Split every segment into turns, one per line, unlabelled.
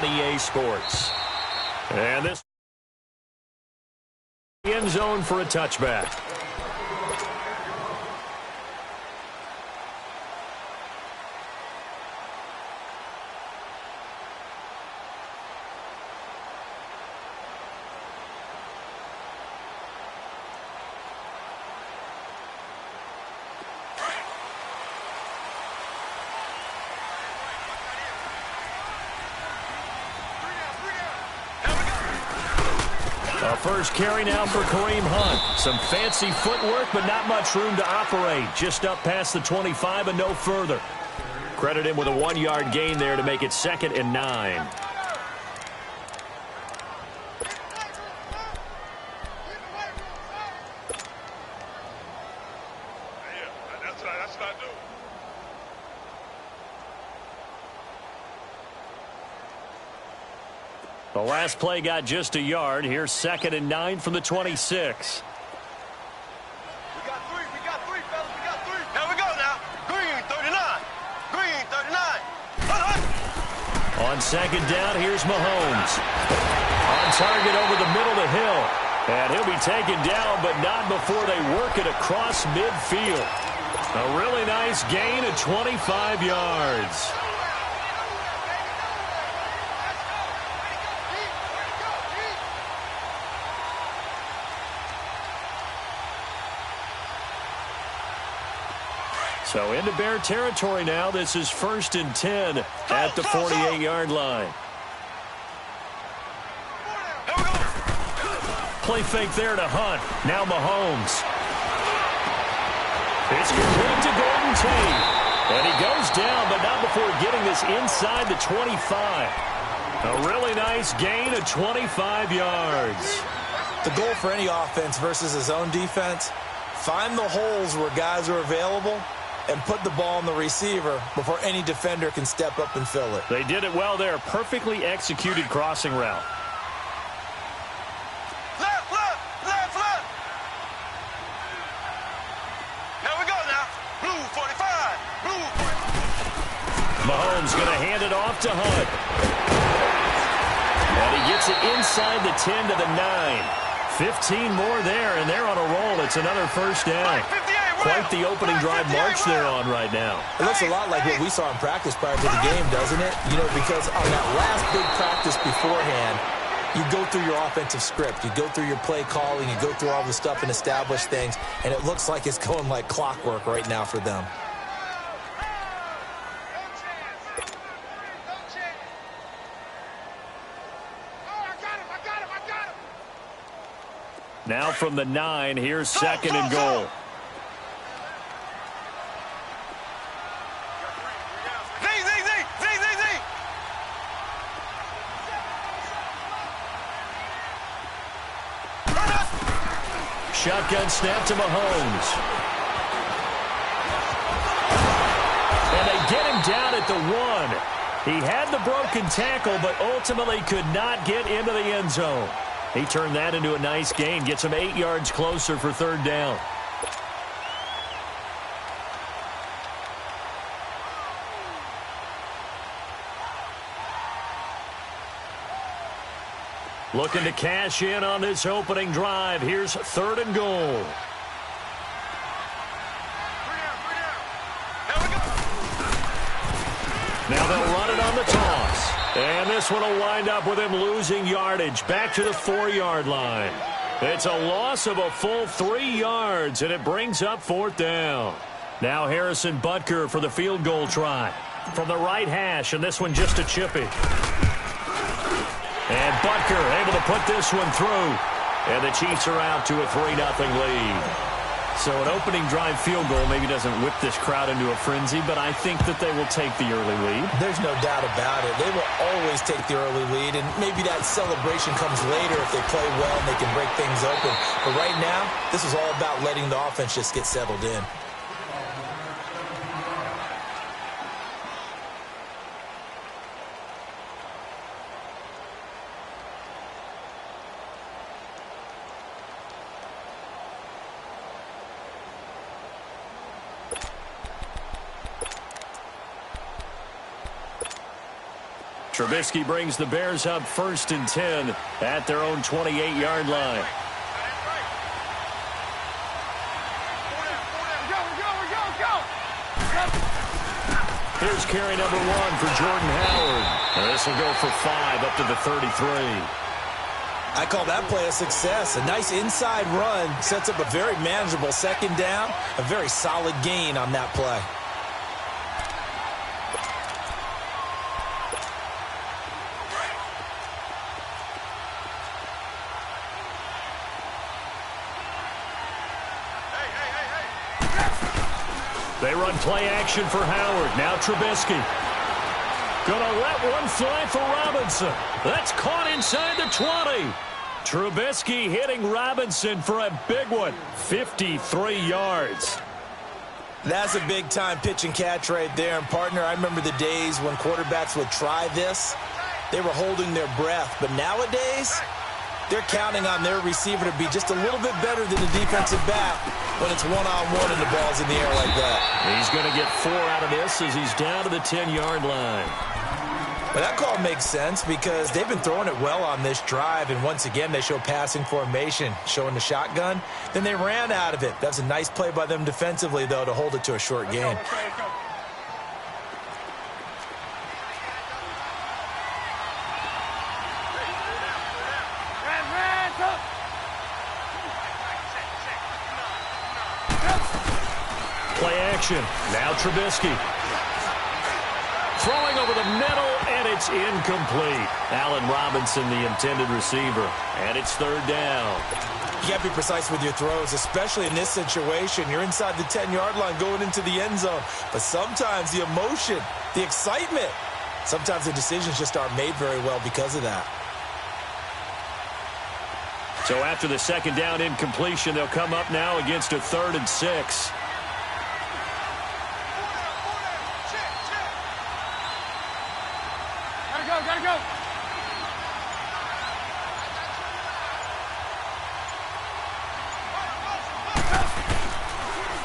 on EA Sports. And this end zone for a touchback. First carry now for Kareem Hunt. Some fancy footwork, but not much room to operate. Just up past the 25 and no further. Credit him with a 1-yard gain there to make it 2nd and 9. The last play got just a yard. Here's 2nd and 9 from the 26.
We got three, fellas. We got three. Here we go now. Green, 39. Green, 39.
On 2nd down, here's Mahomes. On target over the middle to Hill. And he'll be taken down, but not before they work it across midfield. A really nice gain of 25 yards. So into Bear territory now. This is 1st and 10 at the 48-yard line. Play fake there to Hunt. Now Mahomes. It's complete to Golden Tate. And he goes down, but not before getting this inside the 25. A really nice gain of 25 yards.
The goal for any offense versus his own defense, find the holes where guys are available and put the ball on the receiver before any defender can step up and fill it.
They did it well there. Perfectly executed crossing route.
Left. Here we go now. Blue 45. Blue 45.
Mahomes going to hand it off to Hunt. And he gets it inside the 10 to the 9. 15 more there, and they're on a roll. It's another first down. Quite the opening drive march they're on right now.
It looks a lot like what we saw in practice prior to the game, doesn't it? You know, because on that last big practice beforehand, you go through your offensive script. You go through your play calling. You go through all the stuff and establish things. And it looks like it's going like clockwork right now for them.
Now from the 9, here's 2nd and goal. Shotgun snap to Mahomes. And they get him down at the 1. He had the broken tackle, but ultimately could not get into the end zone. He turned that into a nice gain, gets him 8 yards closer for 3rd down. Looking to cash in on this opening drive. Here's 3rd and goal. Now they'll run it on the toss. And this one will wind up with him losing yardage back to the 4-yard line. It's a loss of a full 3 yards, and it brings up 4th down. Now Harrison Butker for the field goal try. From the right hash, and this one just a chippy. And Butker able to put this one through. And the Chiefs are out to a 3-0 lead. So an opening drive field goal maybe doesn't whip this crowd into a frenzy, but I think that they will take the early lead.
There's no doubt about it. They will always take the early lead, and maybe that celebration comes later if they play well and they can break things open. But right now, this is all about letting the offense just get settled in.
Trubisky brings the Bears up 1st and 10 at their own 28-yard line. Here's carry number 1 for Jordan Howard. And this will go for 5 up to the 33.
I call that play a success. A nice inside run sets up a very manageable 2nd down. A very solid gain on that play.
They run play action for Howard. Now Trubisky. Gonna let one fly for Robinson. That's caught inside the 20. Trubisky hitting Robinson for a big one. 53 yards.
That's a big-time pitch and catch right there. And, partner, I remember the days when quarterbacks would try this. They were holding their breath. But nowadays, they're counting on their receiver to be just a little bit better than the defensive back when it's one-on-one and the ball's in the air like that.
He's going to get 4 out of this as he's down to the 10-yard line.
But that call makes sense because they've been throwing it well on this drive, and once again they show passing formation, showing the shotgun. Then they ran out of it. That's a nice play by them defensively, though, to hold it to a short gain.
Play action. Now Trubisky. Throwing over the middle, and it's incomplete. Allen Robinson, the intended receiver. And it's 3rd down.
You got to be precise with your throws, especially in this situation. You're inside the 10-yard line going into the end zone. But sometimes the emotion, the excitement, sometimes the decisions just aren't made very well because of that.
So after the 2nd down incompletion, they'll come up now against a 3rd and 6.
Gotta go.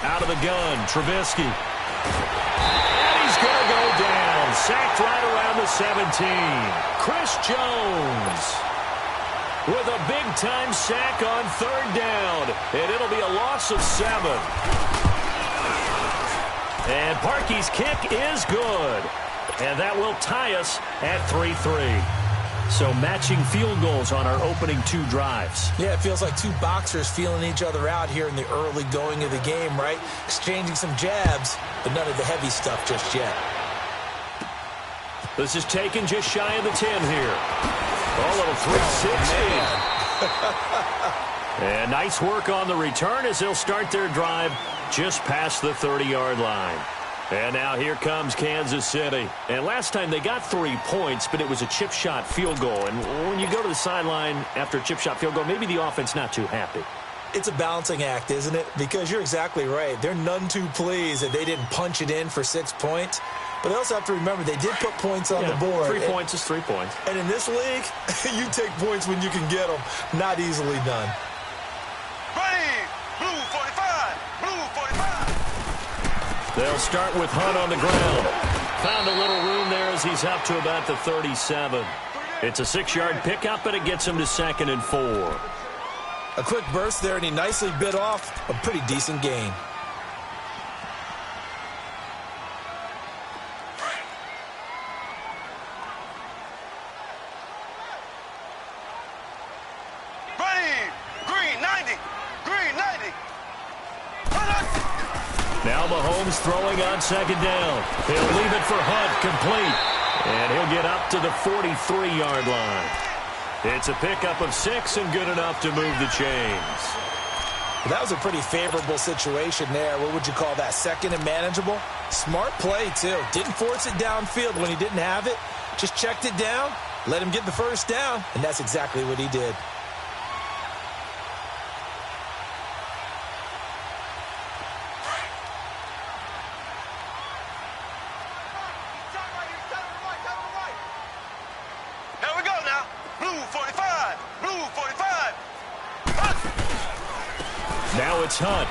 Out of the gun, Trubisky. And he's going to go down. Sacked right around the 17. Chris Jones with a big-time sack on 3rd down. And it'll be a loss of 7. And Parkey's kick is good. And that will tie us at 3-3. So matching field goals on our opening 2 drives.
Yeah, it feels like 2 boxers feeling each other out here in the early going of the game, right? Exchanging some jabs, but none of the heavy stuff just yet.
This is taken just shy of the 10 here. A little 360. And nice work on the return as they'll start their drive just past the 30-yard line. And now here comes Kansas City. And last time they got 3 points, but it was a chip shot field goal. And when you go to the sideline after a chip shot field goal, maybe the offense not too happy.
It's a balancing act, isn't it? Because you're exactly right. They're none too pleased that they didn't punch it in for 6 points. But they also have to remember they did put points on the board.
3 points is 3 points.
And in this league, you take points when you can get them. Not easily done.
Ready! Blue 45! Blue 45!
They'll start with Hunt on the ground. Found a little room there as he's up to about the 37. It's a 6-yard pickup, and it gets him to 2nd and 4.
A quick burst there, and he nicely bit off a pretty decent gain.
Ready! Green 90! Green 90!
Now Mahomes throwing on 2nd down. He'll leave it for Hunt, complete. And he'll get up to the 43-yard line. It's a pickup of 6 and good enough to move the chains.
That was a pretty favorable situation there. What would you call that? 2nd and manageable? Smart play, too. Didn't force it downfield when he didn't have it. Just checked it down, let him get the 1st down, and that's exactly what he did.
Now it's Hunt.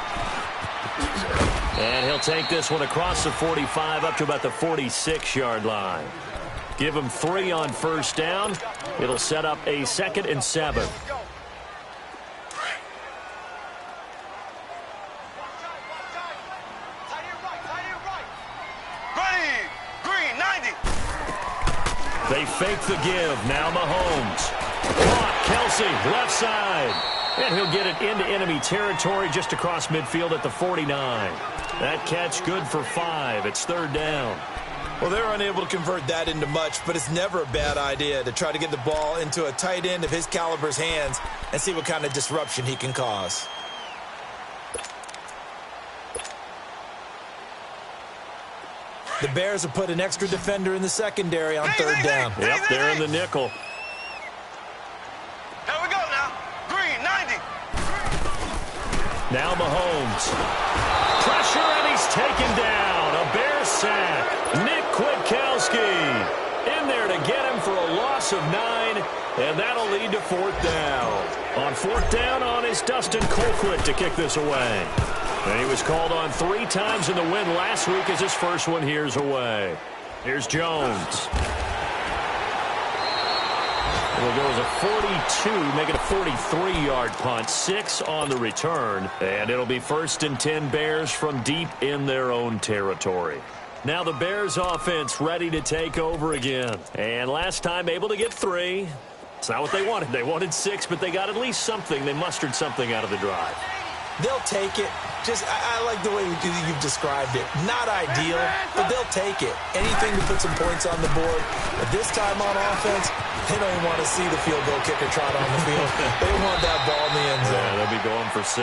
And he'll take this one across the 45 up to about the 46-yard line. Give him 3 on first down. It'll set up a 2nd and 7. They fake the give. Now Mahomes. Caught. Kelsey, left side. And he'll get it into enemy territory just across midfield at the 49. That catch good for 5. It's 3rd down.
Well, they're unable to convert that into much, but it's never a bad idea to try to get the ball into a tight end of his caliber's hands and see what kind of disruption he can cause. The Bears have put an extra defender in the secondary on 3rd down.
Yep, they're in the nickel.
Here we go now. Green, 90.
Now Mahomes. Pressure, and he's taken down. A Bears sack. Nick Kwiatkowski in there to get him for a loss of 9, and that'll lead to 4th down. On 4th down is Dustin Colquitt to kick this away. And he was called on 3 times in the win last week as his first one here's away. Here's Jones. It'll go as a 42, make it a 43-yard punt, 6 on the return. And it'll be 1st and 10 Bears from deep in their own territory. Now the Bears offense ready to take over again. And last time able to get 3. It's not what they wanted. They wanted 6, but they got at least something. They mustered something out of the drive.
They'll take it. I like the way you've described it. Not ideal, but they'll take it. Anything to put some points on the board. But this time on offense, they don't even want to see the field goal kicker trot on the field. They want that ball in the end zone.
Yeah, they'll be going for 6.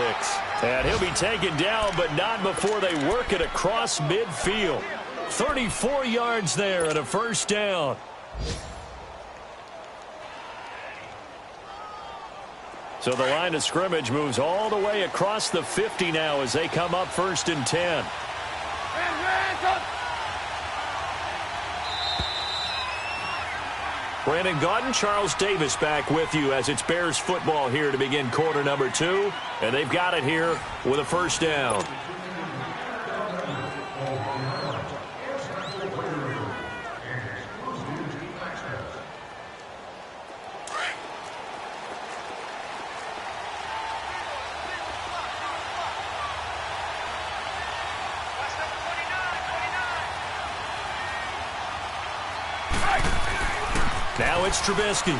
And he'll be taken down, but not before they work it across midfield. 34 yards there at a 1st down. So the line of scrimmage moves all the way across the 50 now as they come up 1st and 10. Brandon Gaudin, Charles Davis back with you as it's Bears football here to begin quarter number 2. And they've got it here with a 1st down. Now it's Trubisky.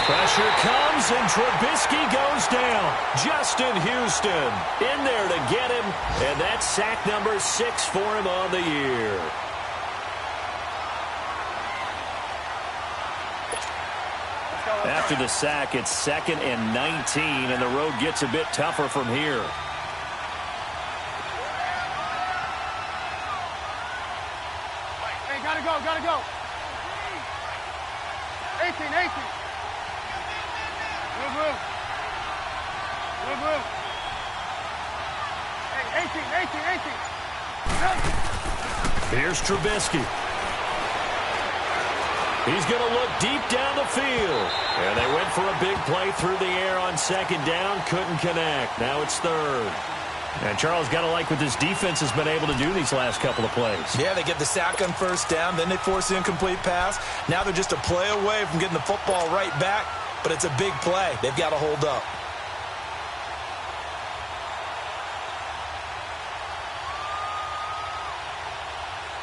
Pressure comes, and Trubisky goes down. Justin Houston in there to get him, and that's sack number 6 for him on the year. After the sack, it's 2nd and 19, and the road gets a bit tougher from here.
Hey, gotta go. 18. Move. Hey, 18.
Here's Trubisky. He's going to look deep down the field. And they went for a big play through the air on 2nd down. Couldn't connect. Now it's 3rd. And Charles, got to like what this defense has been able to do these last couple of plays.
Yeah, they get the sack on 1st down, then they force the incomplete pass. Now they're just a play away from getting the football right back, but it's a big play. They've got to hold up.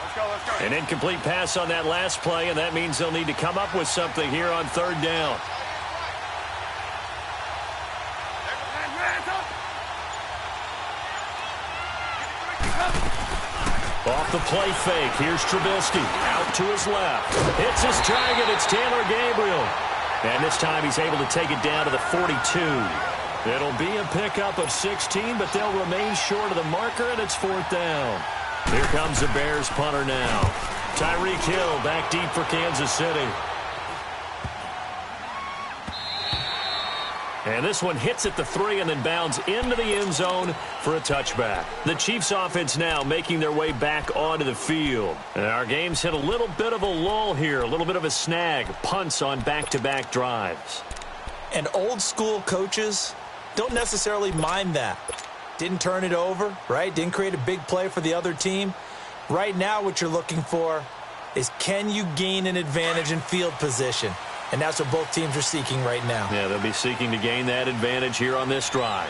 Let's go.
An incomplete pass on that last play, and that means they'll need to come up with something here on 3rd down. Off the play fake, here's Trubisky. Out to his left. Hits his target, it's Taylor Gabriel. And this time he's able to take it down to the 42. It'll be a pickup of 16, but they'll remain short of the marker, and it's 4th down. Here comes the Bears punter now. Tyreek Hill back deep for Kansas City. And this one hits at the 3 and then bounds into the end zone for a touchback. The Chiefs offense now making their way back onto the field. And our game's hit a little bit of a lull here, a little bit of a snag. Punts on back-to-back drives.
And old school coaches don't necessarily mind that. Didn't turn it over, right? Didn't create a big play for the other team. Right now what you're looking for is can you gain an advantage in field position? And that's what both teams are seeking right now.
Yeah, they'll be seeking to gain that advantage here on this drive.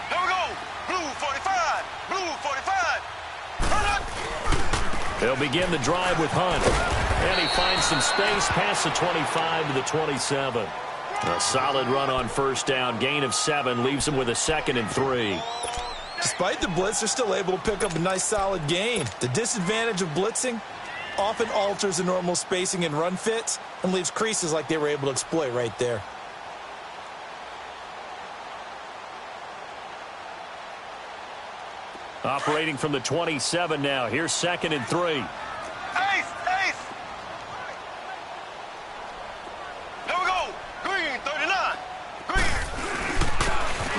Here we go. Blue 45. Blue 45. Hunt.
They'll begin the drive with Hunt. And he finds some space past the 25 to the 27. A solid run on first down. Gain of 7 leaves him with a 2nd and 3.
Despite the blitz, they're still able to pick up a nice solid gain. The disadvantage of blitzing often alters the normal spacing and run fits and leaves creases like they were able to exploit right there.
Operating from the 27 now. Here's 2nd and 3.
Ace. Ace. Here we go. Green 39. Green.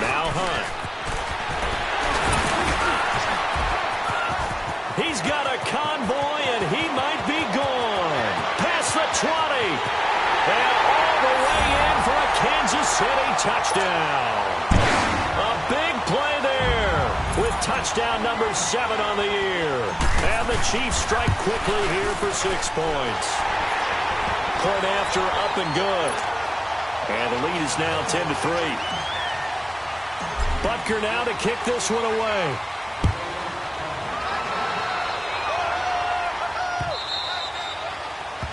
Now Hunt. He's got a convoy, and he might be gone. Past the 20. And all the way in for a Kansas City touchdown. A big play there with touchdown number 7 on the year. And the Chiefs strike quickly here for 6 points. Point after up and good. And the lead is now 10-3. Butker now to kick this one away.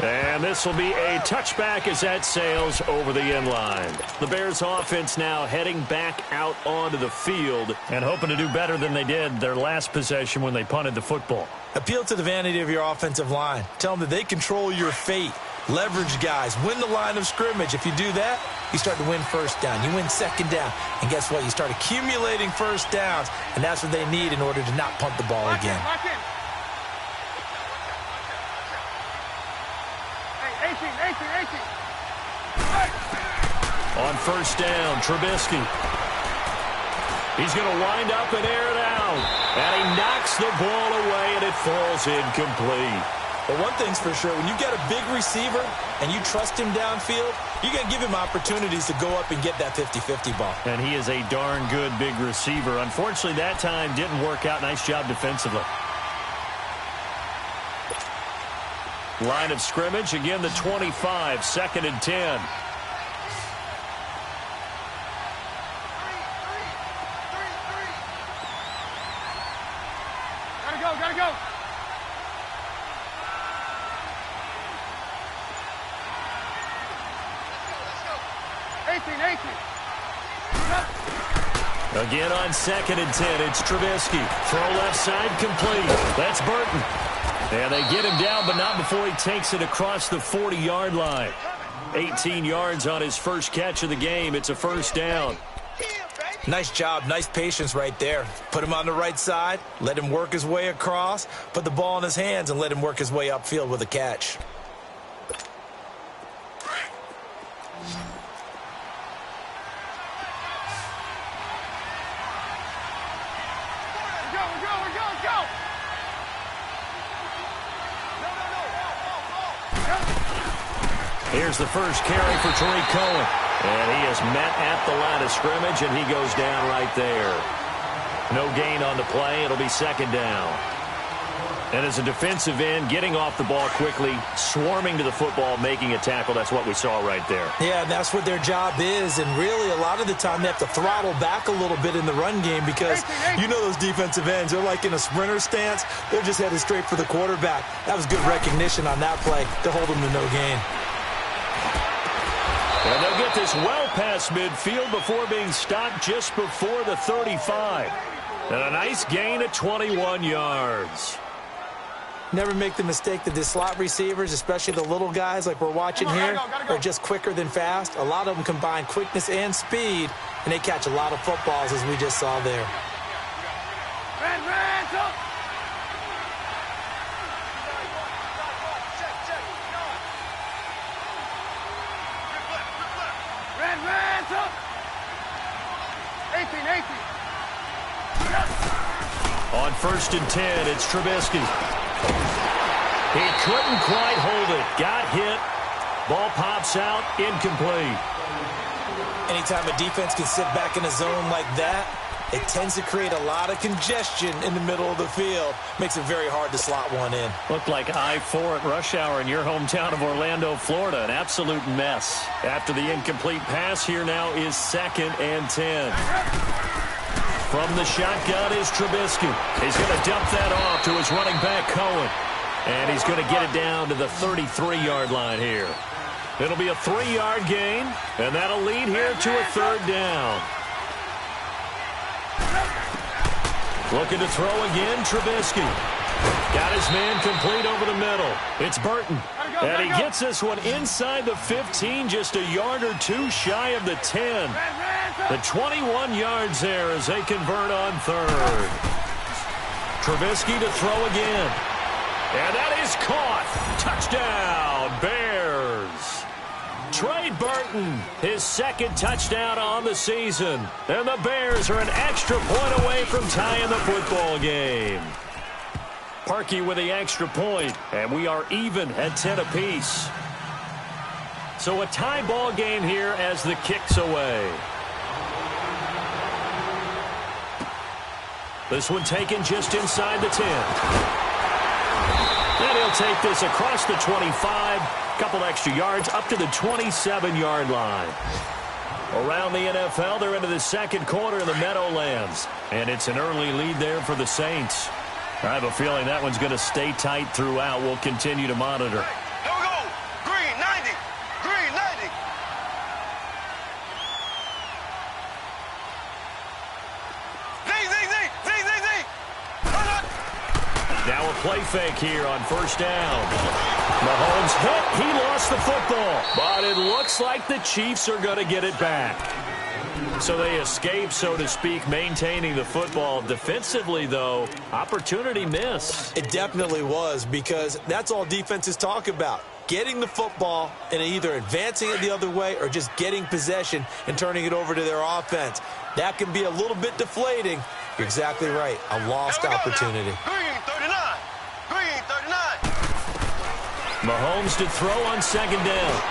And this will be a touchback as that sails over the end line. The Bears offense now heading back out onto the field and hoping to do better than they did their last possession when they punted the football.
Appeal to the vanity of your offensive line. Tell them that they control your fate. Leverage guys. Win the line of scrimmage. If you do that, you start to win first down. You win second down. And guess what? You start accumulating first downs. And that's what they need in order to not punt the ball again.
Lock in. Hey, 18.
On first down, Trubisky. He's going to wind up and air it out. And he knocks the ball away, and it falls incomplete.
But one thing's for sure, when you got a big receiver and you trust him downfield, you're going to give him opportunities to go up and get that 50-50 ball.
And he is a darn good big receiver. Unfortunately, that time didn't work out. Nice job defensively. Line of scrimmage, again the 25, 2nd and 10.
Gotta go. 18.
Again on 2nd and 10, it's Trubisky. Throw left side complete. That's Burton. And they get him down, but not before he takes it across the 40-yard line. 18 yards on his first catch of the game. It's a first down.
Nice job, nice patience right there. Put him on the right side, let him work his way across, put the ball in his hands, and let him work his way upfield with a catch.
Here's the first carry for Tariq Cohen. And he is met at the line of scrimmage, and he goes down right there. No gain on the play. It'll be 2nd down. And as a defensive end, getting off the ball quickly, swarming to the football, making a tackle, that's what we saw right there.
Yeah, that's what their job is. And really, a lot of the time, they have to throttle back a little bit in the run game because you know those defensive ends, they're like in a sprinter stance. They're just headed straight for the quarterback. That was good recognition on that play to hold them to no gain.
And they'll get this well past midfield before being stopped just before the 35. And a nice gain of 21 yards.
Never make the mistake that the slot receivers, especially the little guys like we're watching here, are just quicker than fast. A lot of them combine quickness and speed, and they catch a lot of footballs, as we just saw there.
On 1st and 10, it's Trubisky. He couldn't quite hold it. Got hit. Ball pops out. Incomplete.
Anytime a defense can sit back in a zone like that, It tends to create a lot of congestion in the middle of the field. Makes it very hard to slot one in.
Looked like I-4 at rush hour in your hometown of Orlando, Florida. An absolute mess. After the incomplete pass, here now is 2nd and 10. From the shotgun is Trubisky. He's going to dump that off to his running back, Cohen. And he's going to get it down to the 33-yard line here. It'll be a 3-yard gain, and that'll lead here to a 3rd down. Looking to throw again, Trubisky. Got his man complete over the middle. It's Burton. And he gets this one inside the 15, just a yard or two shy of the 10. The 21 yards there as they convert on 3rd. Trubisky to throw again. And that is caught. Touchdown, Bears. Trey Burton, his 2nd touchdown on the season. And the Bears are an extra point away from tying the football game. Parkey with the extra point, and we are even at 10 apiece. So a tie ball game here as the kick's away. This one taken just inside the 10. And he'll take this across the 25. Couple extra yards up to the 27-yard line. Around the NFL, they're into the 2nd quarter in the Meadowlands. And it's an early lead there for the Saints. I have a feeling that one's going to stay tight throughout. We'll continue to monitor.
Here we go. Green 90. Green 90. Z.
Now a play fake here on 1st down. Mahomes hit. He lost the football. But it looks like the Chiefs are going to get it back. So they escape, so to speak, maintaining the football. Defensively, though, opportunity miss.
It definitely was, because that's all defenses talk about. Getting the football and either advancing it the other way or just getting possession and turning it over to their offense. That can be a little bit deflating. You're exactly right. A lost opportunity.
Green 39. Green 39.
Mahomes to throw on 2nd down.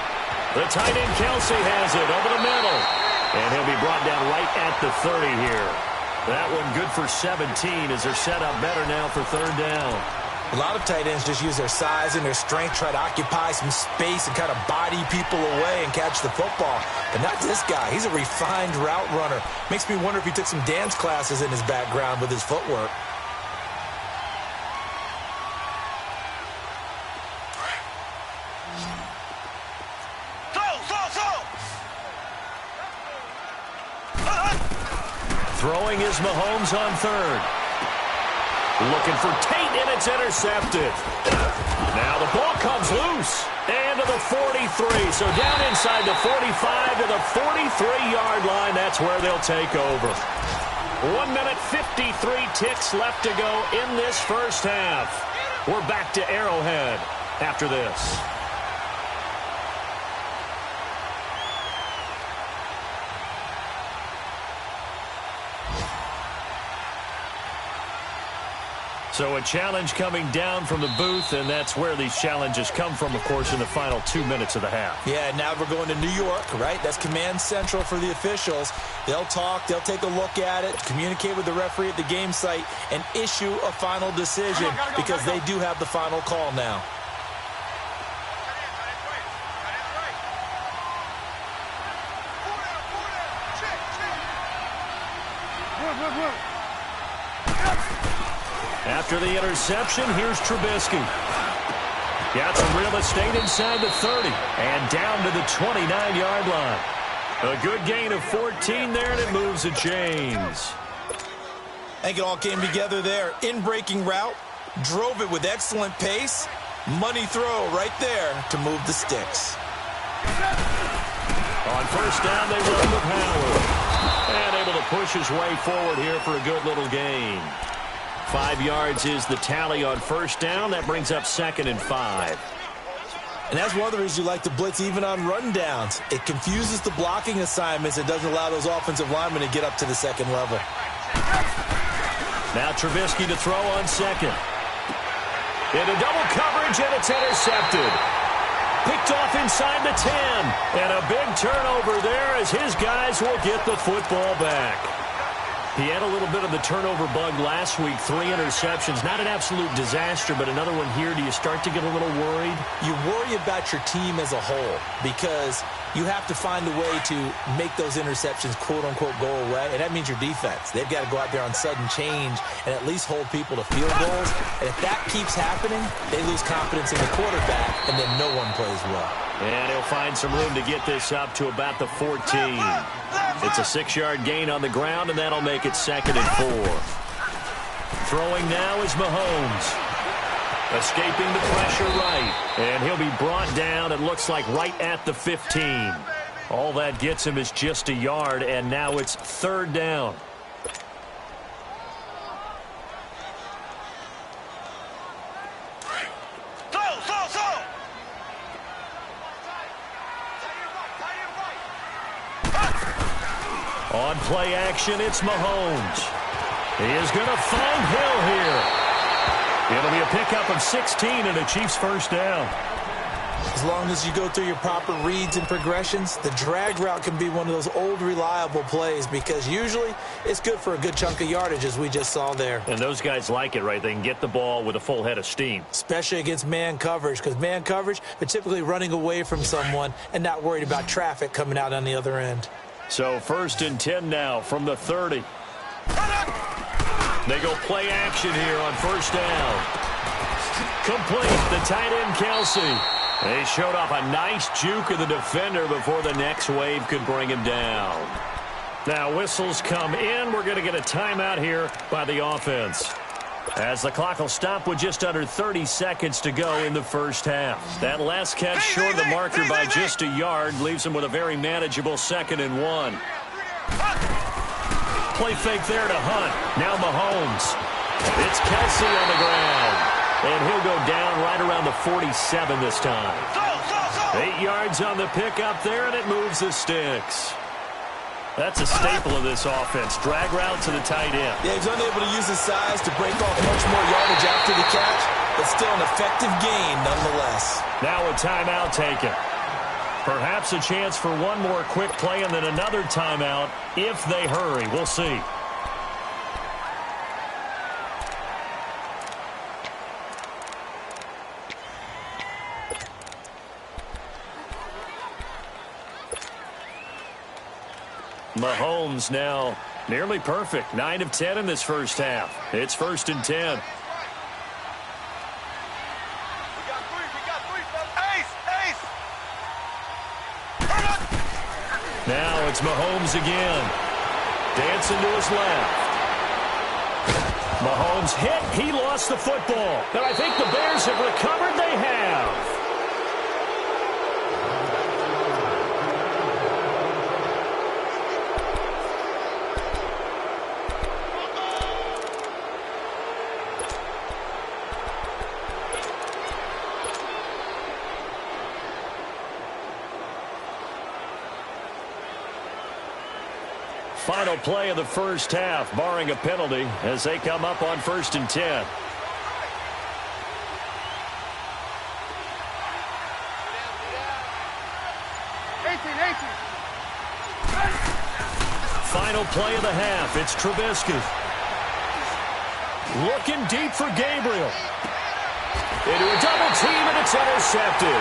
The tight end Kelsey has it over the middle. And he'll be brought down right at the 30 here. That one good for 17 as they're set up better now for 3rd down.
A lot of tight ends just use their size and their strength, try to occupy some space and kind of body people away and catch the football. But not this guy. He's a refined route runner. Makes me wonder if he took some dance classes in his background with his footwork.
Throwing is Mahomes on 3rd. Looking for Tate, and it's intercepted. Now the ball comes loose. And to the 43. So down inside the 45 to the 43-yard line. That's where they'll take over. 1 minute, 53 ticks left to go in this first half. We're back to Arrowhead after this. So a challenge coming down from the booth, and that's where these challenges come from, of course, in the final 2 minutes of the half.
Yeah, now we're going to New York, right? That's command central for the officials. They'll talk, they'll take a look at it, communicate with the referee at the game site, and issue a final decision because they do have the final call now.
After the interception, here's Trubisky. Got some real estate inside the 30 and down to the 29-yard line. A good gain of 14 there, and it moves the chains.
I think it all came together there. In-breaking route, drove it with excellent pace. Money throw right there to move the sticks.
On 1st down, they run with Howard. And able to push his way forward here for a good little gain. 5 yards is the tally on 1st down. That brings up 2nd and 5.
And that's one of the reasons you like to blitz even on rundowns. It confuses the blocking assignments. It doesn't allow those offensive linemen to get up to the 2nd level.
Now Trubisky to throw on 2nd. Into double coverage, and it's intercepted. Picked off inside the 10. And a big turnover there as his guys will get the football back. He had a little bit of the turnover bug last week, 3 interceptions. Not an absolute disaster, but another one here. Do you start to get a little worried?
You worry about your team as a whole because you have to find a way to make those interceptions, quote-unquote, go away, and that means your defense. They've got to go out there on sudden change and at least hold people to field goals. And if that keeps happening, they lose confidence in the quarterback, and then no one plays well.
And he'll find some room to get this up to about the 14. It's a 6-yard gain on the ground, and that'll make it 2nd and 4. Throwing now is Mahomes. Escaping the pressure right. And he'll be brought down, it looks like, right at the 15. All that gets him is just a yard, and now it's 3rd down. On play action, it's Mahomes. He is going to find Hill here. It'll be a pickup of 16 and a Chiefs first down.
As long as you go through your proper reads and progressions, the drag route can be one of those old reliable plays because usually it's good for a good chunk of yardage, as we just saw there.
And those guys like it, right? They can get the ball with a full head of steam.
Especially against man coverage, because man coverage, they're typically running away from someone and not worried about traffic coming out on the other end.
So 1st and 10 now from the 30. They go play action here on 1st down. Complete, the tight end Kelsey. They showed off a nice juke of the defender before the next wave could bring him down. Now whistles come in. We're going to get a timeout here by the offense, as the clock will stop with just under 30 seconds to go in the first half. That last catch short of the marker by just a yard leaves him with a very manageable 2nd and 1. Play fake there to Hunt. Now Mahomes. It's Kelsey on the ground. And he'll go down right around the 47 this time. 8 yards on the pickup there, and it moves the sticks. That's a staple of this offense. Drag route to the tight end.
Yeah, he's unable to use his size to break off much more yardage after the catch, but still an effective gain nonetheless.
Now a timeout taken. Perhaps a chance for one more quick play and then another timeout if they hurry. We'll see. Mahomes now nearly perfect. 9 of 10 in this first half. It's 1st and 10. Now it's Mahomes again. Dancing to his left. Mahomes hit. He lost the football. And I think the Bears have recovered. They have. Final play of the first half, barring a penalty, as they come up on 1st and 10. Final play of the half, it's Trubisky. Looking deep for Gabriel. Into a double team, and it's intercepted.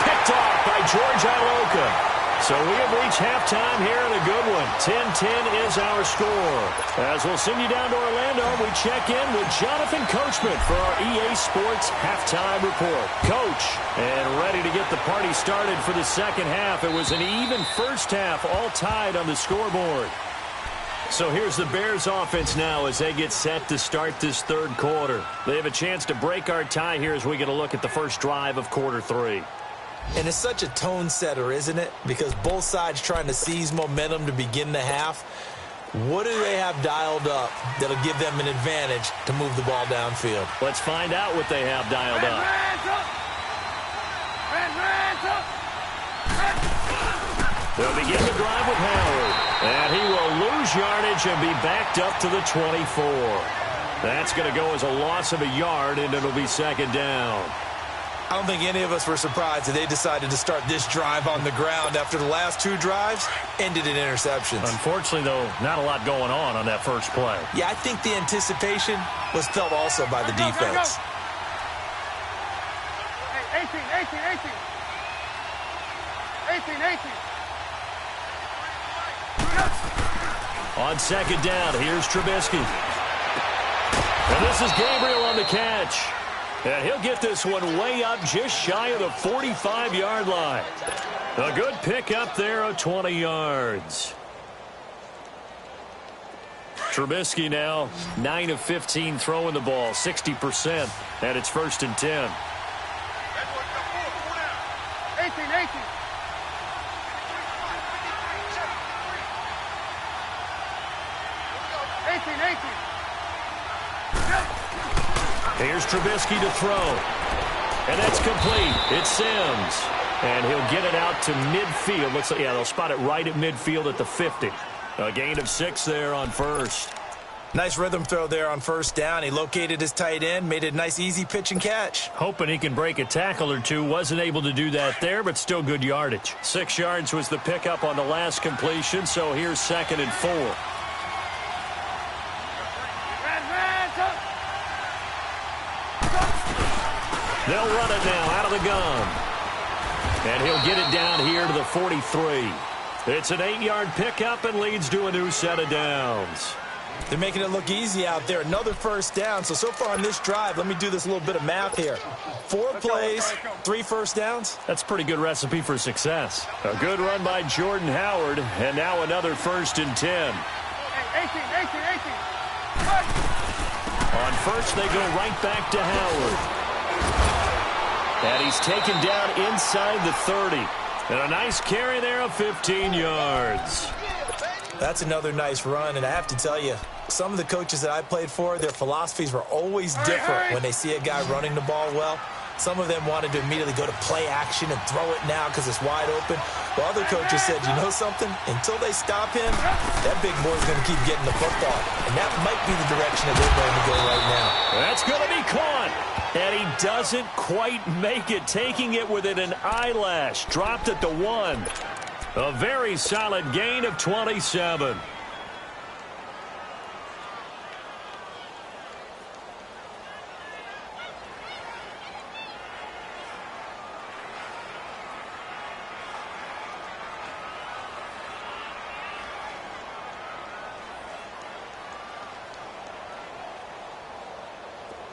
Picked off by George Iloka. So we have reached halftime here in a good one. 10-10 is our score. As we'll send you down to Orlando, we check in with Jonathan Coachman for our EA Sports Halftime Report. Coach, and ready to get the party started for the second half. It was an even first half, all tied on the scoreboard. So here's the Bears offense now as they get set to start this third quarter. They have a chance to break our tie here as we get a look at the first drive of quarter 3.
And it's such a tone setter, isn't it? Because both sides trying to seize momentum to begin the half. What do they have dialed up that'll give them an advantage to move the ball downfield?
Let's find out what they have dialed up. They'll begin the drive with Howard. And he will lose yardage and be backed up to the 24. That's going to go as a loss of a yard, and it'll be 2nd down.
I don't think any of us were surprised that they decided to start this drive on the ground after the last two drives ended in interceptions.
Unfortunately, though, not a lot going on that first play.
Yeah, I think the anticipation was felt also by the defense.
Hey, 18, 18.
On second down, here's Trubisky. And this is Gabriel on the catch. And he'll get this one way up just shy of the 45-yard line. A good pickup there of 20 yards. Trubisky now 9 of 15 throwing the ball, 60%, and it's 1st and 10.
18.
Here's Trubisky to throw. And that's complete. It's Sims. And he'll get it out to midfield. Looks like, yeah, they'll spot it right at midfield at the 50. A gain of 6 there on first.
Nice rhythm throw there on first down. He located his tight end, made it a nice easy pitch and catch.
Hoping he can break a tackle or two. Wasn't able to do that there, but still good yardage. 6 yards was the pickup on the last completion, so here's 2nd and 4. They'll run it now out of the gun. And he'll get it down here to the 43. It's an 8-yard pickup and leads to a new set of downs.
They're making it look easy out there. Another first down. So far on this drive, let me do this little bit of math here. 4 plays, 3 first downs.
That's a pretty good recipe for success. A good run by Jordan Howard, and now another 1st and 10.
18.
On first, they go right back to Howard. And he's taken down inside the 30. And a nice carry there of 15 yards.
That's another nice run, and I have to tell you, some of the coaches that I played for, their philosophies were always different when they see a guy running the ball well. Some of them wanted to immediately go to play action and throw it now because it's wide open. While other coaches said, you know something? Until they stop him, that big boy's going to keep getting the football. And that might be the direction that they're going to go right now.
That's going to be caught. And he doesn't quite make it, taking it within an eyelash. Dropped at the 1. A very solid gain of 27.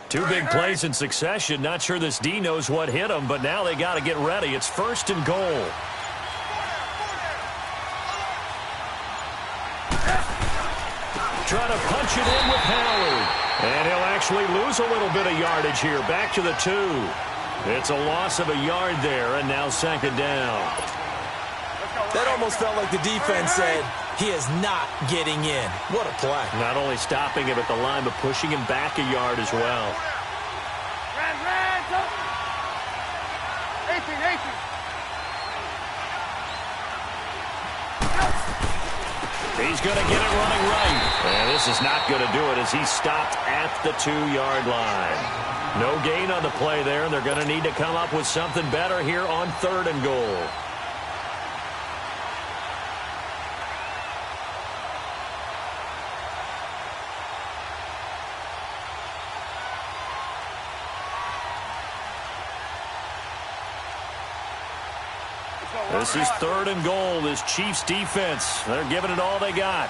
Two big plays in succession. Not sure this D knows what hit him, but now they got to get ready. It's 1st and goal. Trying to punch it in with Howard. And he'll actually lose a little bit of yardage here. Back to the 2. It's a loss of a yard there, and now 2nd down.
That almost felt like the defense said, he is not getting in. What a play.
Not only stopping him at the line, but pushing him back a yard as well.
18.
He's going to get it running right. And this is not going to do it as he stopped at the 2-yard line. No gain on the play there, and they're going to need to come up with something better here on 3rd and goal. This is 3rd and goal. This Chiefs defense, they're giving it all they got.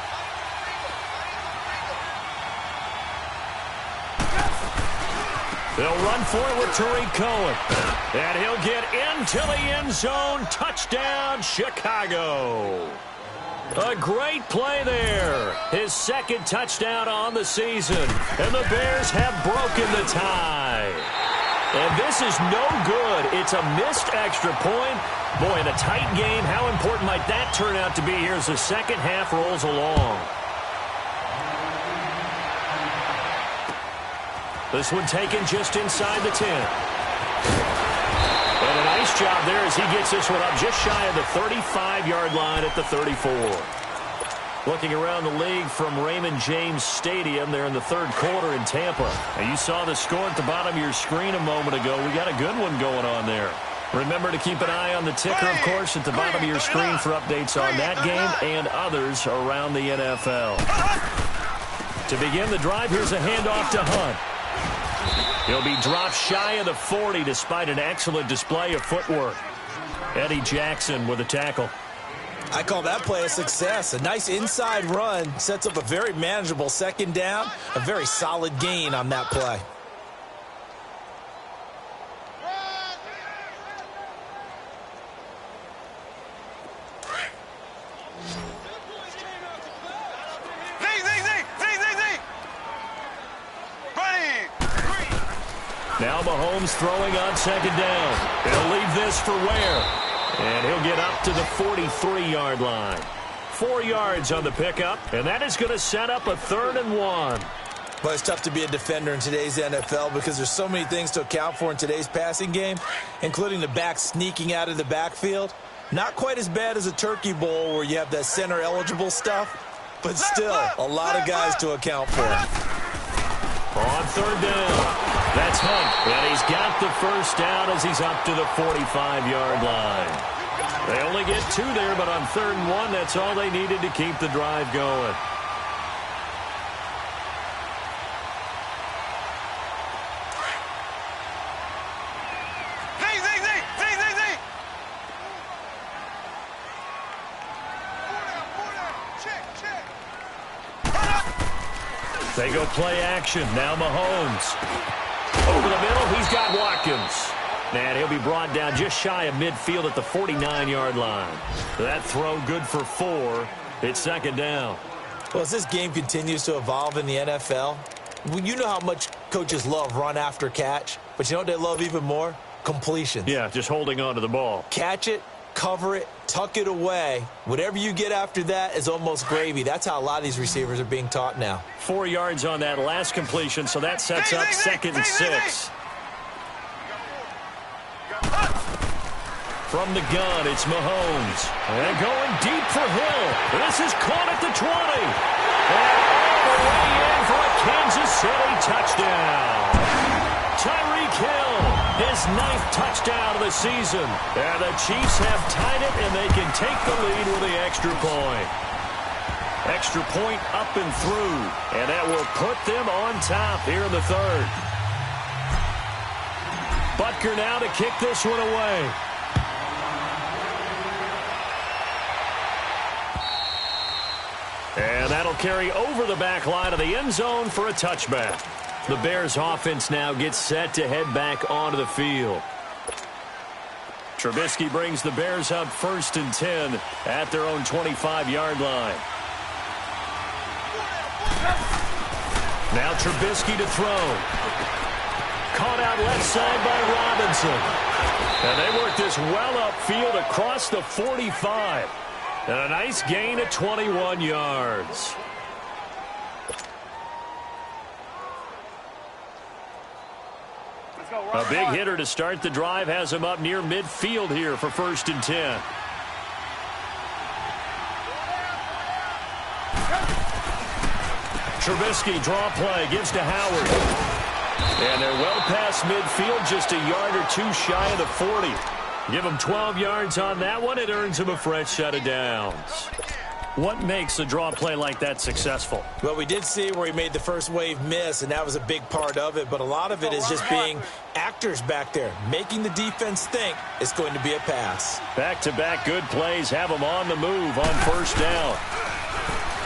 They'll run for it with Tariq Cohen. And he'll get into the end zone. Touchdown, Chicago. A great play there. His 2nd touchdown on the season. And the Bears have broken the tie. And this is no good. It's a missed extra point. Boy, in a tight game, how important might that turn out to be here as the second half rolls along? This one taken just inside the 10. And a nice job there as he gets this one up just shy of the 35-yard line at the 34. Looking around the league from Raymond James Stadium, they're in the third quarter in Tampa. And you saw the score at the bottom of your screen a moment ago. We got a good one going on there. Remember to keep an eye on the ticker, of course, at the bottom of your screen for updates on that game and others around the NFL. To begin the drive, here's a handoff to Hunt. He'll be dropped shy of the 40 despite an excellent display of footwork. Eddie Jackson with a tackle.
I call that play a success. A nice inside run sets up a very manageable second down. A very solid gain on that play.
Now Mahomes throwing on second down. He'll leave this for Ware. And he'll get up to the 43-yard line. 4 yards on the pickup, and that is going to set up a 3rd and 1.
Well, it's tough to be a defender in today's NFL because there's so many things to account for in today's passing game, including the back sneaking out of the backfield. Not quite as bad as a turkey bowl where you have that center-eligible stuff, but still a lot of guys to account for.
On 3rd down. That's Hunt, and he's got the first down as he's up to the 45-yard line. They only get 2 there, but on 3rd and 1, that's all they needed to keep the drive going. They go play action. Now Mahomes. Over the middle, he's got Watkins. And he'll be brought down just shy of midfield at the 49-yard line. That throw good for 4. It's second down.
Well, as this game continues to evolve in the NFL, you know how much coaches love run after catch, but you know what they love even more? Completions.
Yeah, just holding on to the ball.
Catch it, cover it, tuck it away. Whatever you get after that is almost gravy. That's how a lot of these receivers are being taught now.
4 yards on that last completion, so that sets up 2nd and 6. From the gun, it's Mahomes. And going deep for Hill. This is caught at the 20. And all the way in for a Kansas City touchdown. Tyreek Hill, his 9th touchdown of the season. And the Chiefs have tied it, and they can take the lead with the extra point. Extra point up and through. And that will put them on top here in the 3rd. Butker now to kick this one away. And that'll carry over the back line of the end zone for a touchback. The Bears offense now gets set to head back onto the field. Trubisky brings the Bears up 1st and 10 at their own 25-yard line. Now Trubisky to throw. Caught out left side by Robinson. And they work this well upfield across the 45. And a nice gain at 21 yards. A big hitter to start the drive has him up near midfield here for 1st and 10. Trubisky draw play, gives to Howard. And they're well past midfield, just a yard or 2 shy of the 40. Give him 12 yards on that one. It earns him a fresh set of downs. What makes a draw play like that successful?
Well, we did see where he made the first wave miss, and that was a big part of it. But a lot of it is just being actors back there, making the defense think it's going to be a pass.
Back-to-back good plays have him on the move on 1st down.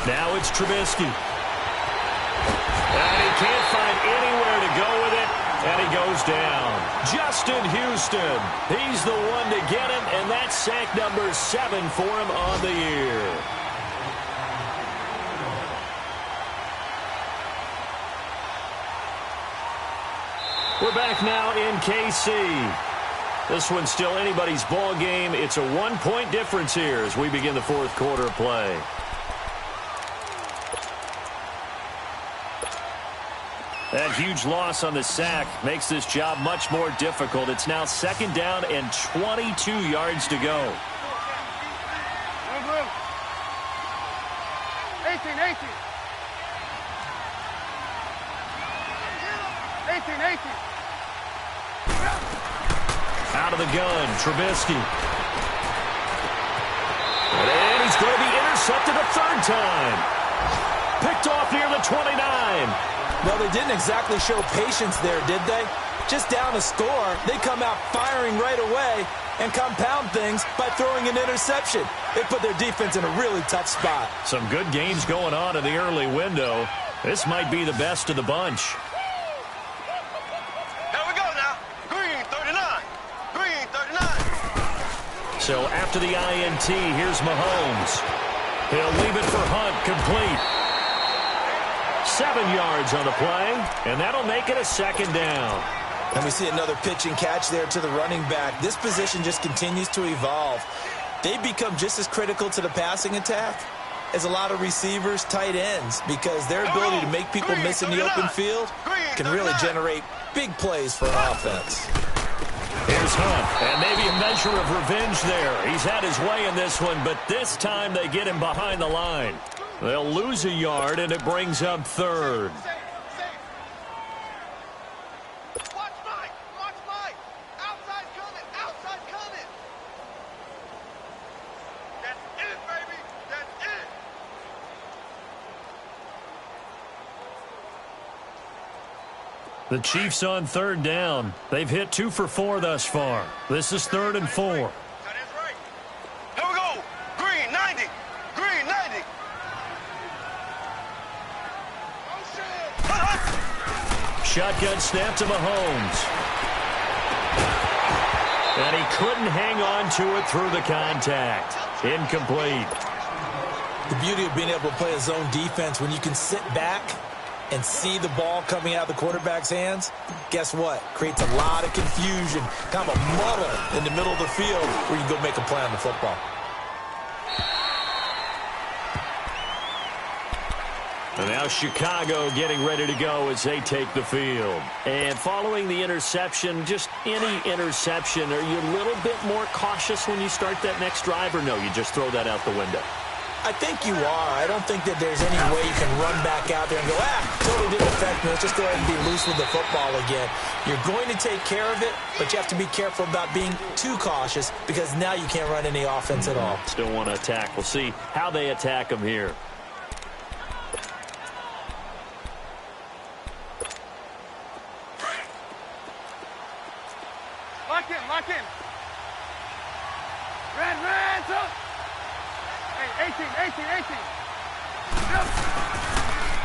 Now it's Trubisky. And he can't find anywhere to go with it. And he goes down. Justin Houston. He's the one to get him, and that's sack number 7 for him on the year. We're back now in KC. This one's still anybody's ball game. It's a 1-point difference here as we begin the 4th quarter of play. That huge loss on the sack makes this job much more difficult. It's now 2nd down and 22 yards to go.
18, 18. 18, 18.
Out of the gun, Trubisky. And he's going to be intercepted a third time. Picked off near the 29.
Well, they didn't exactly show patience there, did they? Just down a score, they come out firing right away and compound things by throwing an interception. They put their defense in a really tough spot.
Some good games going on in the early window. This might be the best of the bunch.
Here we go now. Green 39. Green 39.
So after the INT, here's Mahomes. He'll leave it for Hunt, complete. 7 yards on the play, and that'll make it a second down.
And we see another pitch and catch there to the running back. This position just continues to evolve. They become just as critical to the passing attack as a lot of receivers, tight ends, because their ability to make people miss in the open field can really generate big plays for an offense.
Here's Hunt, and maybe a measure of revenge there. He's had his way in this one, but this time they get him behind the line. They'll lose a yard, and it brings up third.
Watch Mike. Watch Mike. Outside coming. Outside coming. That's it, baby. That's it.
The Chiefs on third down. They've hit 2 for 4 thus far. This is 3rd and 4.
That is right. Here we go. Green 90. Green 90.
Shotgun snap to Mahomes. And he couldn't hang on to it through the contact. Incomplete.
The beauty of being able to play a zone defense when you can sit back and see the ball coming out of the quarterback's hands, guess what? Creates a lot of confusion, kind of a muddle in the middle of the field where you go make a play on the football.
And now Chicago getting ready to go as they take the field. And following the interception, just any interception, are you a little bit more cautious when you start that next drive, or no, you just throw that out the window?
I think you are. I don't think that there's any way you can run back out there and go, totally didn't affect me. Let's just go ahead and be loose with the football again. You're going to take care of it, but you have to be careful about being too cautious because now you can't run any offense at all.
Still want to attack. We'll see how they attack them here.
Lock in, lock in. Red, up. Hey, 18, 18, 18. Yep.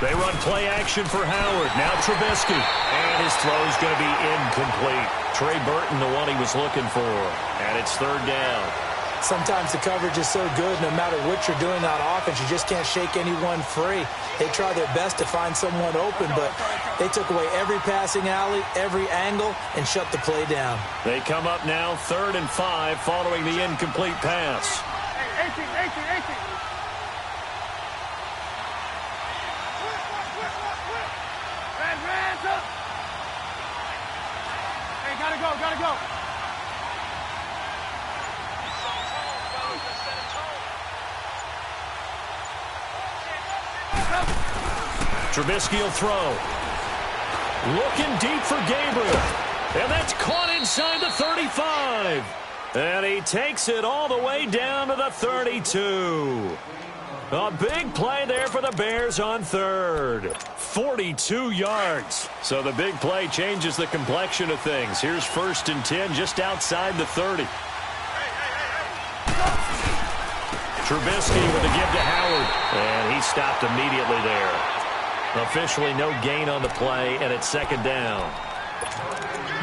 They run play action for Howard. Now Trubisky. And his throw's going to be incomplete. Trey Burton, the one he was looking for. And it's 3rd down.
Sometimes the coverage is so good, no matter what you're doing on offense, you just can't shake anyone free. They try their best to find someone open, but they took away every passing alley, every angle, and shut the play down.
They come up now 3rd and 5 following the incomplete pass.
Hey, 18, 18, 18. Red, up. Hey, gotta go, gotta go.
Trubisky will throw. Looking deep for Gabriel. And that's caught inside the 35. And he takes it all the way down to the 32. A big play there for the Bears on 3rd. 42 yards. So the big play changes the complexion of things. Here's 1st and 10 just outside the 30. Trubisky with a give to Howard. And he stopped immediately there. Officially no gain on the play, and it's 2nd down.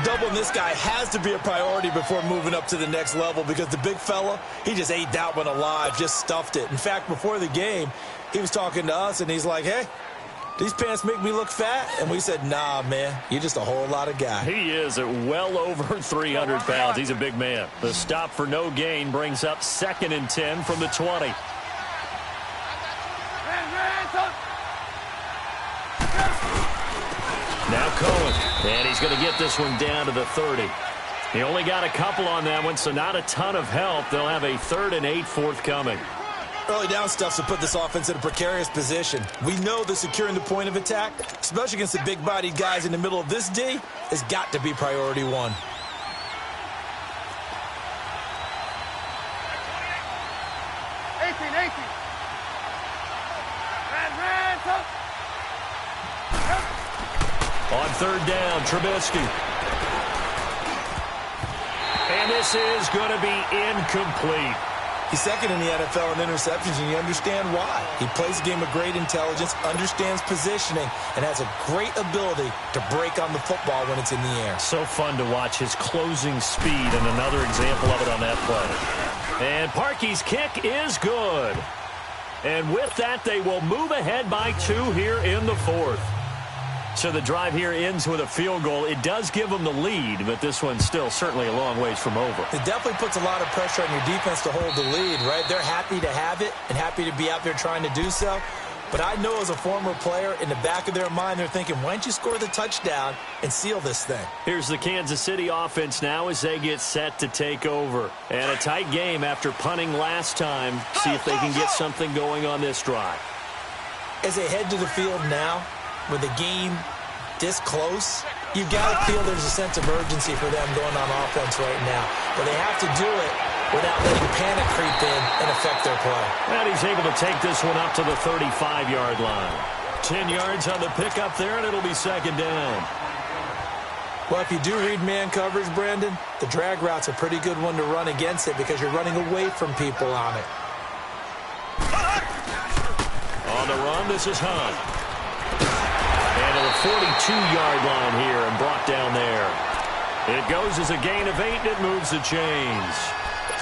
Doubling this guy has to be a priority before moving up to the next level because the big fella, he just ate that one alive, just stuffed it. In fact, before the game, he was talking to us, and he's like, hey, these pants make me look fat? And we said, nah, man, you're just a whole lot of guy.
He is at well over 300 pounds. He's a big man. The stop for no gain brings up 2nd and 10 from the 20. Now Cohen, and he's going to get this one down to the 30. He only got a couple on that one, so not a ton of help. They'll have a 3rd and 8 forthcoming.
Early down stuff to put this offense in a precarious position. We know that securing the point of attack, especially against the big-bodied guys in the middle of this D, has got to be priority one.
On third down, Trubisky. And this is going to be incomplete.
He's second in the NFL in interceptions, and you understand why. He plays a game of great intelligence, understands positioning, and has a great ability to break on the football when it's in the air.
So fun to watch his closing speed, and another example of it on that play. And Parkey's kick is good. And with that, they will move ahead by 2 here in the fourth. So the drive here ends with a field goal. It does give them the lead, but this one's still certainly a long ways from over.
It definitely puts a lot of pressure on your defense to hold the lead, right? They're happy to have it and happy to be out there trying to do so. But I know as a former player, in the back of their mind, they're thinking, why don't you score the touchdown and seal this thing?
Here's the Kansas City offense now as they get set to take over. And a tight game after punting last time. See if they can get something going on this drive.
As they head to the field now, with the game this close, you've got to feel there's a sense of urgency for them going on offense right now. But they have to do it without letting panic creep in and affect their play.
And he's able to take this one up to the 35-yard line. 10 yards on the pickup there, and it'll be second down.
Well, if you do read man coverage, Brandon, the drag route's a pretty good one to run against it because you're running away from people on it.
On the run, this is Hunt. And to the 42-yard line here and brought down there. It goes as a gain of 8, and it moves the chains.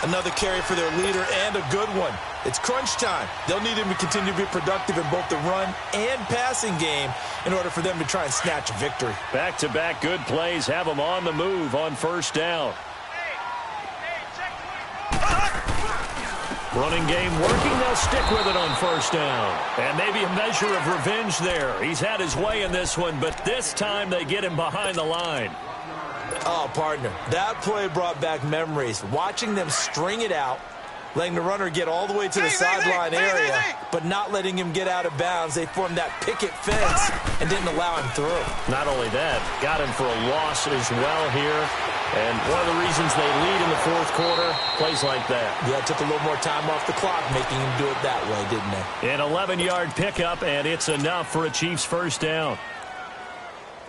Another carry for their leader and a good one. It's crunch time. They'll need him to continue to be productive in both the run and passing game in order for them to try and snatch a victory.
Back-to-back good plays have them on the move on first down. Running game working. They'll stick with it on first down. And maybe a measure of revenge there. He's had his way in this one, but this time they get him behind the line.
Oh, partner, that play brought back memories. Watching them string it out, letting the runner get all the way to the sideline area, but not letting him get out of bounds. They formed that picket fence and didn't allow him through.
Not only that, got him for a loss as well here. And one of the reasons they lead in the fourth quarter, plays like that.
Yeah, it took a little more time off the clock, making him do it that way, didn't they?
An 11-yard pickup, and it's enough for a Chiefs first down.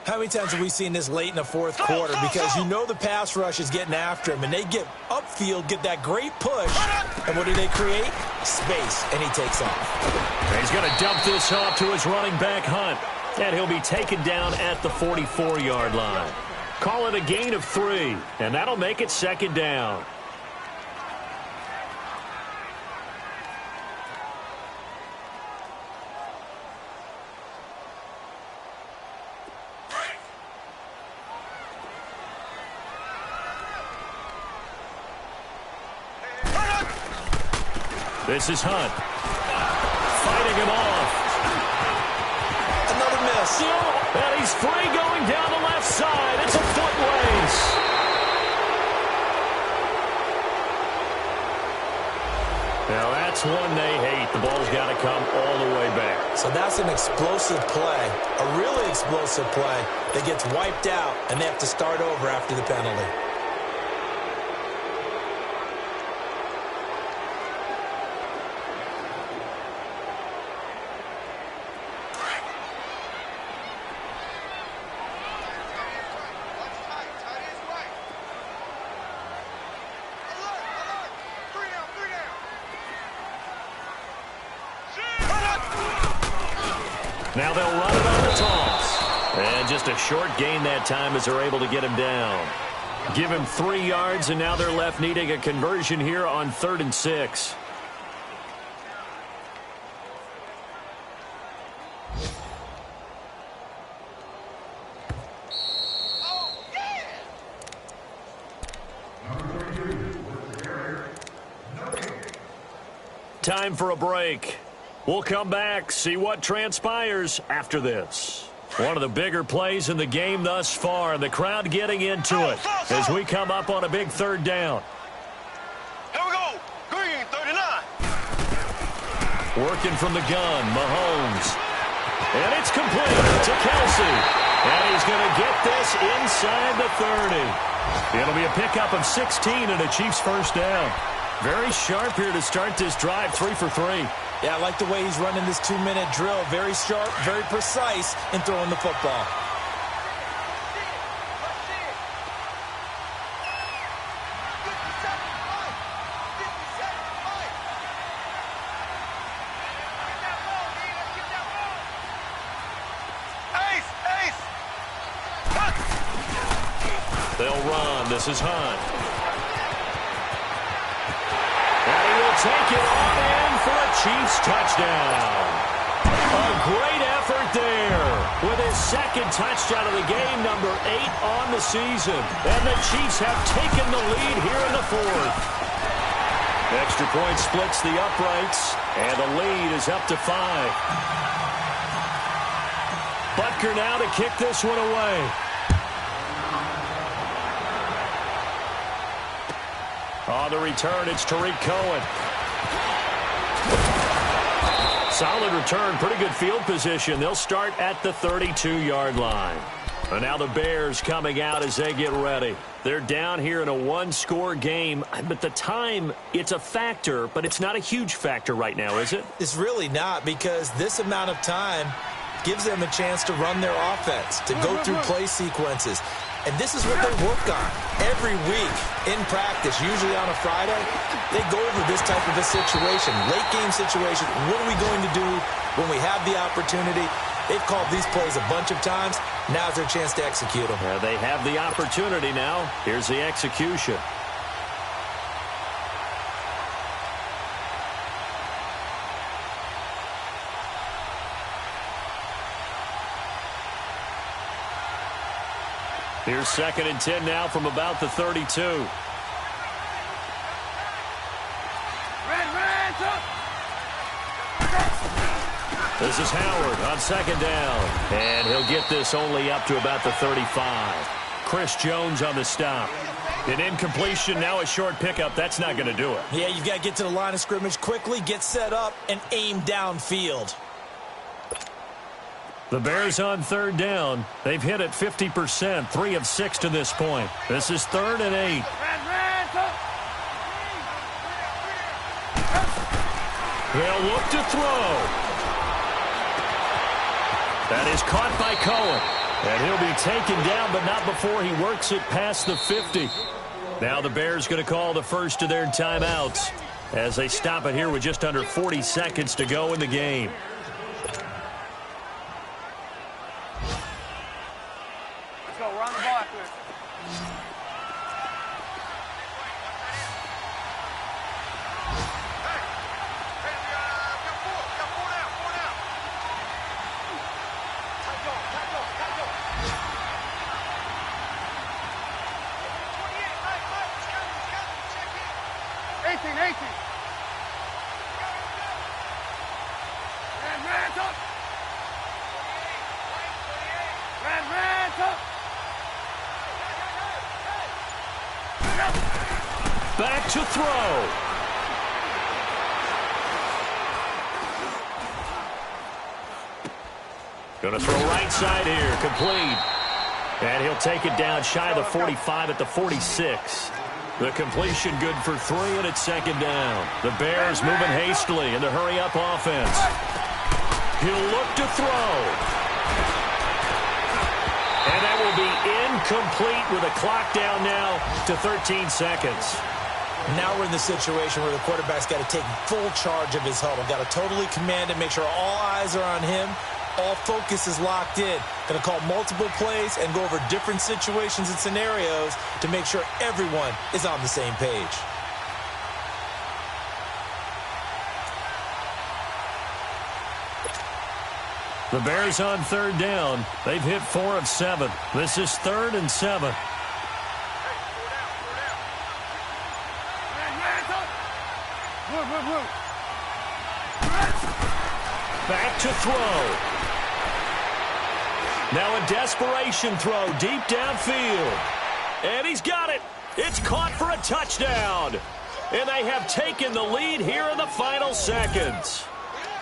How many times have we seen this late in the fourth quarter? Because you know the pass rush is getting after him, and they get upfield, get that great push, and what do they create? Space, and he takes off.
He's going to dump this off to his running back, Hunt, and he'll be taken down at the 44-yard line. Call it a gain of 3, and that'll make it second down. This is Hunt. Fighting him off.
Another miss.
And he's free going down the left side. It's a foot race. Now that's one they hate. The ball's got to come all the way back.
So that's an explosive play, a really explosive play that gets wiped out, and they have to start over after the penalty.
Now they'll run it on the toss. And just a short gain that time as they're able to get him down. Give him 3 yards, and now they're left needing a conversion here on 3rd and 6. Time for a break. We'll come back, see what transpires after this. One of the bigger plays in the game thus far, and the crowd getting into it as we come up on a big 3rd down.
Here we go. Green, 39.
Working from the gun, Mahomes. And it's complete to Kelsey. And he's going to get this inside the 30. It'll be a pickup of 16 and a Chiefs first down. Very sharp here to start this drive, 3 for 3.
Yeah, I like the way he's running this 2-minute drill. Very sharp, very precise in throwing the football.
They'll run. This is Hunt. And he will take it on in for a Chiefs touchdown. A great effort there with his second touchdown of the game, number 8 on the season. And the Chiefs have taken the lead here in the 4th. Extra point splits the uprights, and the lead is up to 5. Butker now to kick this one away. On the return, it's Tariq Cohen. Solid return, pretty good field position. They'll start at the 32-yard line. And now the Bears coming out as they get ready. They're down here in a one-score game. But the time, it's a factor, but it's not a huge factor right now, is it?
It's really not, because this amount of time gives them a chance to run their offense, to go through play sequences. And this is what they work on every week in practice, usually on a Friday. They go over this type of a situation, late game situation. What are we going to do when we have the opportunity? They've called these plays a bunch of times. Now's their chance to execute them.
They have the opportunity now. Here's the execution. Here's 2nd and 10 now from about the 32. This is Howard on 2nd down. And he'll get this only up to about the 35. Chris Jones on the stop. An incompletion, now a short pickup. That's not going to do it.
Yeah, you've got to get to the line of scrimmage quickly, get set up, and aim downfield.
The Bears on 3rd down. They've hit it 50%, 3 of 6 to this point. This is 3rd and 8. They'll look to throw. That is caught by Cohen. And he'll be taken down, but not before he works it past the 50. Now the Bears going to call the first of their timeouts as they stop it here with just under 40 seconds to go in the game.
Let's go, run the ball after this.
Back to throw. Going to throw right side here, complete. And he'll take it down shy of the 45 at the 46. The completion good for 3, and it's 2nd down. The Bears moving hastily in the hurry-up offense. He'll look to throw. And that will be incomplete with a clock down now to 13 seconds.
Now we're in the situation where the quarterback's got to take full charge of his huddle. Got to totally command it, make sure all eyes are on him. All focus is locked in. Going to call multiple plays and go over different situations and scenarios to make sure everyone is on the same page.
The Bears on 3rd down. They've hit 4 of 7. This is 3rd and 7. Back to throw. Now a desperation throw deep downfield. And he's got it. It's caught for a touchdown. And they have taken the lead here in the final seconds.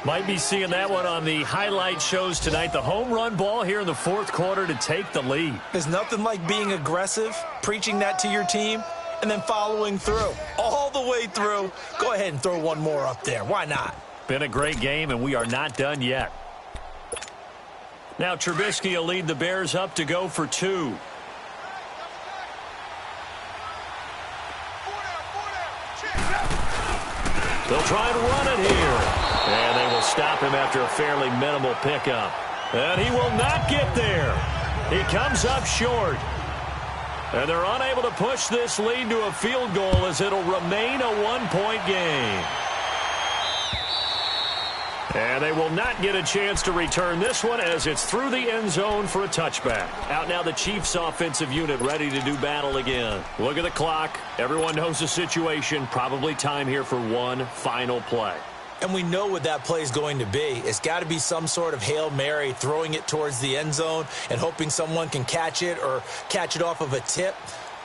Might be seeing that one on the highlight shows tonight. The home run ball here in the fourth quarter to take the lead.
There's nothing like being aggressive, preaching that to your team, and then following through. All the way through. Go ahead and throw one more up there. Why not?
Been a great game, and we are not done yet. Now Trubisky will lead the Bears up to go for 2. They'll try and run it here. And they will stop him after a fairly minimal pickup. And he will not get there. He comes up short. And they're unable to push this lead to a field goal as it'll remain a one-point game. And they will not get a chance to return this one as it's through the end zone for a touchback. Out now the Chiefs offensive unit ready to do battle again. Look at the clock. Everyone knows the situation. Probably time here for one final play.
And we know what that play is going to be. It's got to be some sort of Hail Mary, throwing it towards the end zone and hoping someone can catch it or catch it off of a tip.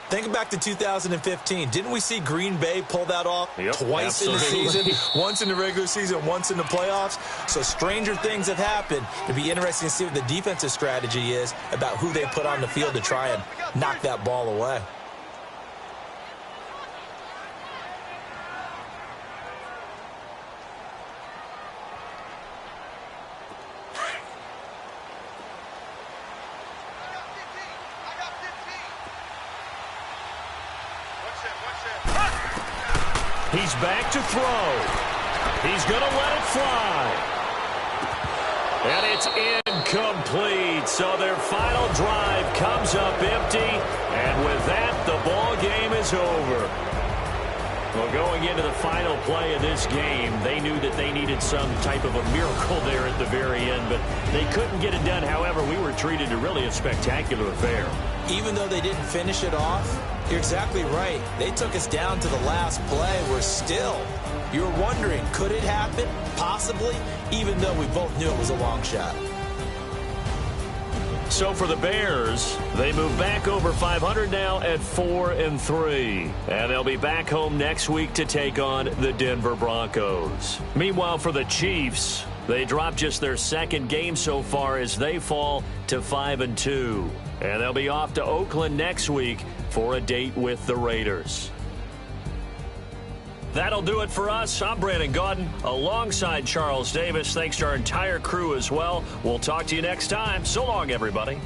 Think back to 2015. Didn't we see Green Bay pull that off twice in the season? Once in the regular season, once in the playoffs. So stranger things have happened. It'd be interesting to see what the defensive strategy is about who they put on the field to try and knock that ball away.
He's back to throw. He's going to let it fly. And it's incomplete. So their final drive comes up empty. And with that, the ball game is over. Well, going into the final play of this game, they knew that they needed some type of a miracle there at the very end, but they couldn't get it done. However, we were treated to really a spectacular affair.
Even though they didn't finish it off, you're exactly right. They took us down to the last play. We're still, you were wondering, could it happen? Possibly, even though we both knew it was a long shot.
So for the Bears, they move back over 500 now at 4-3. And they'll be back home next week to take on the Denver Broncos. Meanwhile, for the Chiefs, they drop just their second game so far as they fall to 5-2. And they'll be off to Oakland next week for a date with the Raiders. That'll do it for us. I'm Brandon Gaudin alongside Charles Davis. Thanks to our entire crew as well. We'll talk to you next time. So long, everybody.